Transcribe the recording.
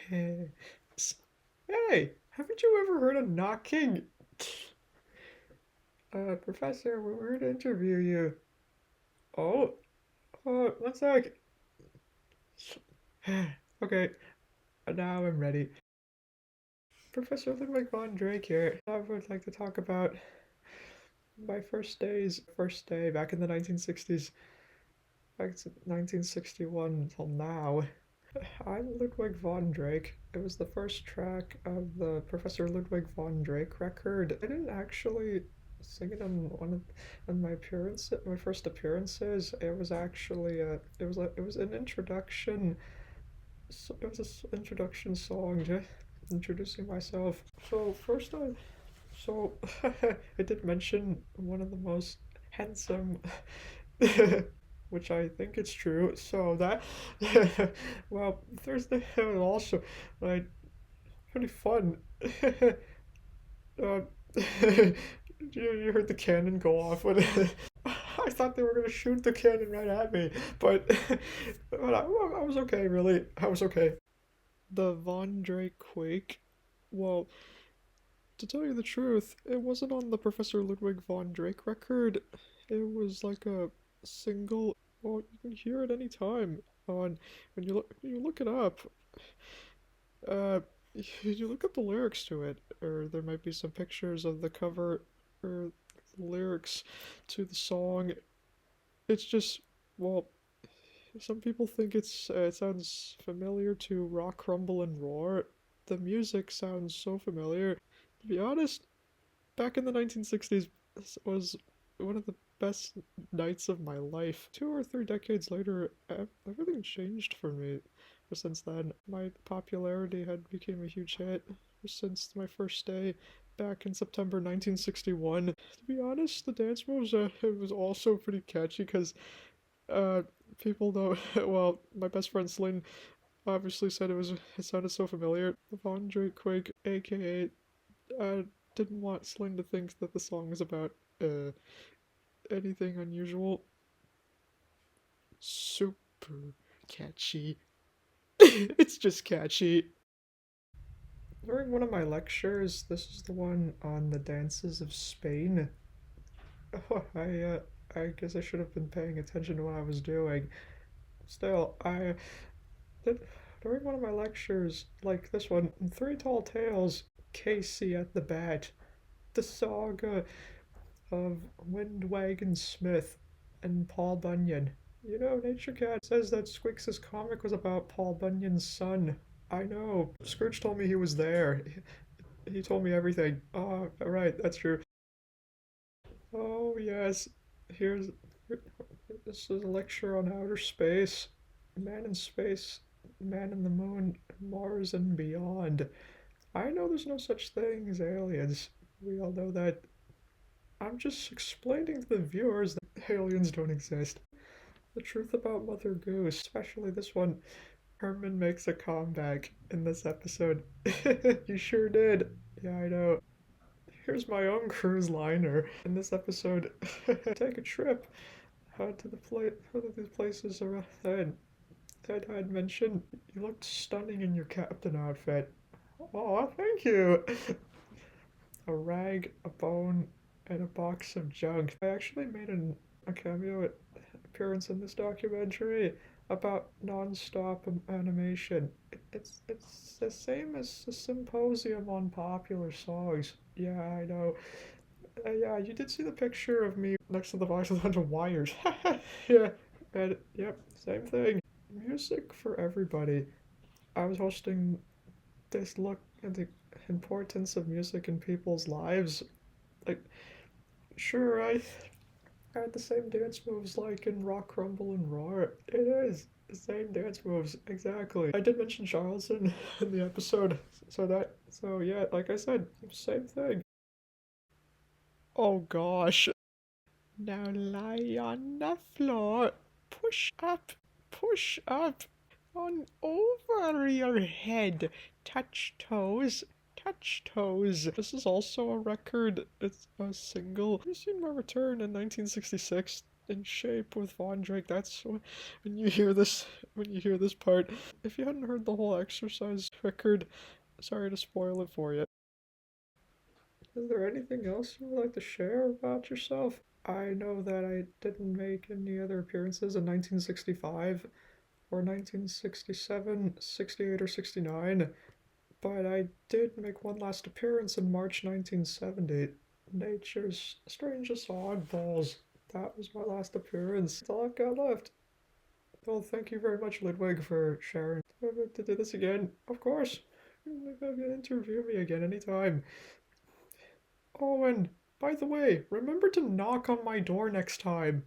Hey, hey, haven't you ever heard of knocking? Professor, we're here to interview you. Oh, one sec. Okay, now I'm ready. Professor Ludwig Von Drake here. I would like to talk about my first day back in the 1960s, back to 1961 until now. I'm Ludwig Von Drake. It was the first track of the Professor Ludwig Von Drake record. I didn't actually sing it on my first appearances. It was actually it was an introduction. So it was an introduction song to introducing myself. So I did mention one of the most handsome which I think it's true. So that, well, Thursday was also like pretty fun. uh, you heard the cannon go off when I thought they were gonna shoot the cannon right at me, but, I was okay. Really, I was okay. The Von Drake quake. Well, to tell you the truth, it wasn't on the Professor Ludwig von Drake record. It was like a single. Well, you can hear it any time on when you look it up. Uh, you look up the lyrics to it, or there might be some pictures of the cover or the lyrics to the song. It's just well, some people think it sounds familiar to Rock, Rumble, and Roar. The music sounds so familiar. To be honest, back in the 1960s was one of the best nights of my life. 2 or 3 decades later, everything changed for me. Since then, my popularity had become a huge hit. Since my first day back in September 1961. To be honest, the dance moves it was also pretty catchy because uh people know. Well, my best friend Selene obviously said it sounded so familiar. The Von Drake Quake, aka didn't want Sling to think that the song was about uh anything unusual. Super catchy. It's just catchy. During one of my lectures, this is the one on the dances of Spain. Oh, I guess I should have been paying attention to what I was doing. Still, I did during one of my lectures, like this one, Three Tall Tales, Casey at the Bat, the saga of Windwagon Smith and Paul Bunyan. You know, Nature Cat says that Squeaks' comic was about Paul Bunyan's son. I know. Scrooge told me he was there. He told me everything. Oh, right, that's true. Oh, yes. Here's. This is a lecture on outer space. Man in space, man in the moon, Mars and beyond. I know there's no such thing as aliens. We all know that. I'm just explaining to the viewers that aliens don't exist. The truth about Mother Goose, especially this one. Herman makes a comeback in this episode. You sure did. Yeah, I know. Here's my own cruise liner. In this episode, take a trip to these places around. I'd mentioned you looked stunning in your captain outfit. Oh, thank you. A rag, a bone, and a box of junk. I actually made a cameo appearance in this documentary about non-stop animation. It's the same as the symposium on popular songs. Yeah, I know. Yeah, you did see the picture of me next to the box with a bunch of wires. Yeah, and yep, same thing. Music for everybody. I was hosting this look at the importance of music in people's lives. Like, sure, I had the same dance moves like in Rock, Rumble, and Roar. It is the same dance moves, exactly. I did mention Charles in, in the episode, so yeah, like I said, same thing. Oh gosh. Now lie on the floor. Up, push up, on over your head. Touch toes, touch toes. This is also a record. It's a single. You seen my return in 1966. in shape with Von Drake. That's when you hear this, when you hear this part. If you hadn't heard the whole exercise record, sorry to spoil it for you. Is there anything else you would like to share about yourself? I know that I didn't make any other appearances in 1965 or 1967, 68, or 69, but I did make one last appearance in March 1970. Nature's Strangest Oddballs. That was my last appearance. That's all I've got left. Well, thank you very much, Ludwig, for sharing. To do this again, of course. You can interview me again anytime. Oh, and by the way, remember to knock on my door next time.